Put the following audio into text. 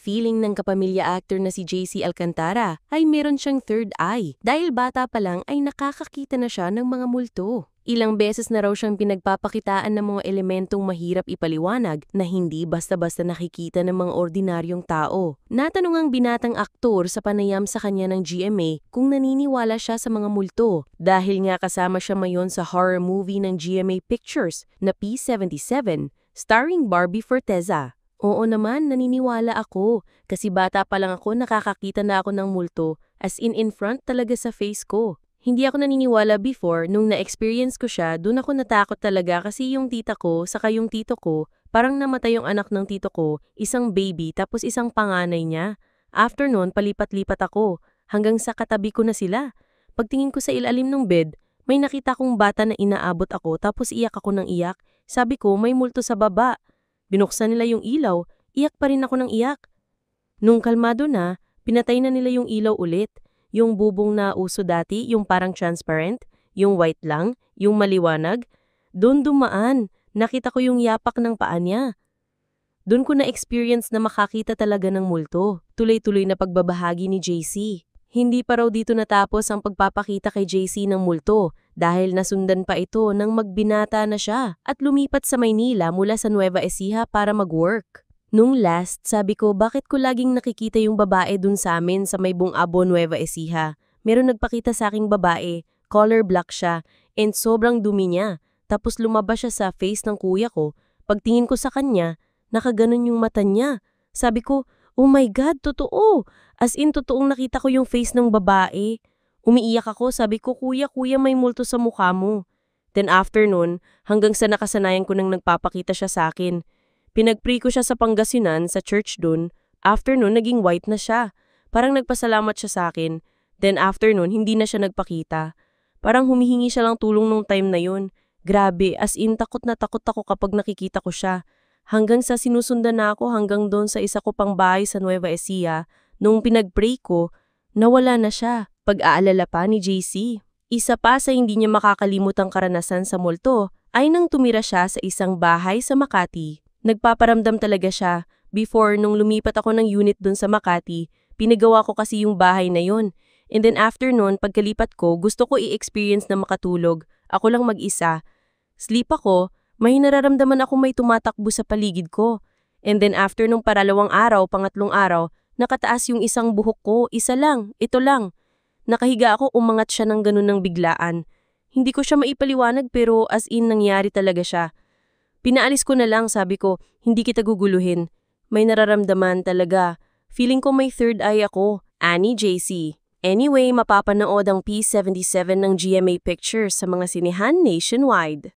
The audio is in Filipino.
Feeling ng kapamilya actor na si JC Alcantara ay meron siyang third eye dahil bata pa lang ay nakakakita na siya ng mga multo. Ilang beses na raw siyang pinagpapakitaan ng mga elementong mahirap ipaliwanag na hindi basta-basta nakikita ng mga ordinaryong tao. Natanong ang binatang aktor sa panayam sa kanya ng GMA kung naniniwala siya sa mga multo dahil nga kasama siya mayon sa horror movie ng GMA Pictures na P77 starring Barbie Forteza. Oo naman, naniniwala ako. Kasi bata pa lang ako nakakakita na ako ng multo, as in front talaga sa face ko. Hindi ako naniniwala before, nung na-experience ko siya, dun ako natakot talaga kasi yung tita ko, saka yung tito ko, parang namatay yung anak ng tito ko, isang baby tapos isang panganay niya. After nun, palipat-lipat ako, hanggang sa katabi ko na sila. Pagtingin ko sa ilalim ng bed, may nakita kong bata na inaabot ako tapos iyak ako ng iyak. Sabi ko, may multo sa baba. Binuksan nila yung ilaw, iyak pa rin ako ng iyak. Nung kalmado na, pinatay na nila yung ilaw ulit. Yung bubong na uso dati, yung parang transparent, yung white lang, yung maliwanag. Doon dumaan, nakita ko yung yapak ng paa niya. Doon ko na-experience na makakita talaga ng multo. Tuloy-tuloy na pagbabahagi ni JC. Hindi pa raw dito natapos ang pagpapakita kay JC ng multo dahil nasundan pa ito nang magbinata na siya at lumipat sa Maynila mula sa Nueva Ecija para mag-work. Nung last, sabi ko bakit ko laging nakikita yung babae dun sa amin sa may Bungabo, Nueva Ecija. Meron nagpakita sa aking babae, color black siya, and sobrang dumi niya. Tapos lumabas siya sa face ng kuya ko. Pagtingin ko sa kanya, nakaganon yung mata niya. Sabi ko, oh my God, totoo! As in, totoong nakita ko yung face ng babae. Umiiyak ako, sabi ko, kuya, may multo sa mukha mo. Then after nun, hanggang sa nakasanayan ko nang nagpapakita siya sa akin. Pinag-pray ko siya sa Pangasinan, sa church dun. After nun, naging white na siya. Parang nagpasalamat siya sa akin. Then after nun, hindi na siya nagpakita. Parang humihingi siya lang tulong nung time na yun. Grabe, as in, takot na takot ako kapag nakikita ko siya. Hanggang sa sinusundan na ako hanggang doon sa isa ko pang bahay sa Nueva Ecija. Nung pinag-pray ko, nawala na siya. Pag-aalala pa ni JC. Isa pa sa hindi niya makakalimutang karanasan sa multo ay nang tumira siya sa isang bahay sa Makati. Nagpaparamdam talaga siya. Before, nung lumipat ako ng unit dun sa Makati, pinagawa ko kasi yung bahay na yun. And then after nun, pagkalipat ko, gusto ko i-experience na makatulog. Ako lang mag-isa. Sleep ako, may nararamdaman ako may tumatakbo sa paligid ko. And then after nung pangalawang araw, pangatlong araw, nakataas yung isang buhok ko, isa lang, ito lang. Nakahiga ako, umangat siya ng ganun ng biglaan. Hindi ko siya maipaliwanag pero as in nangyari talaga siya. Pinaalis ko na lang, sabi ko, hindi kita guguluhin. May nararamdaman talaga. Feeling ko may third eye ako. Annie JC. Anyway, mapapanood ang P77 ng GMA Pictures sa mga sinehan nationwide.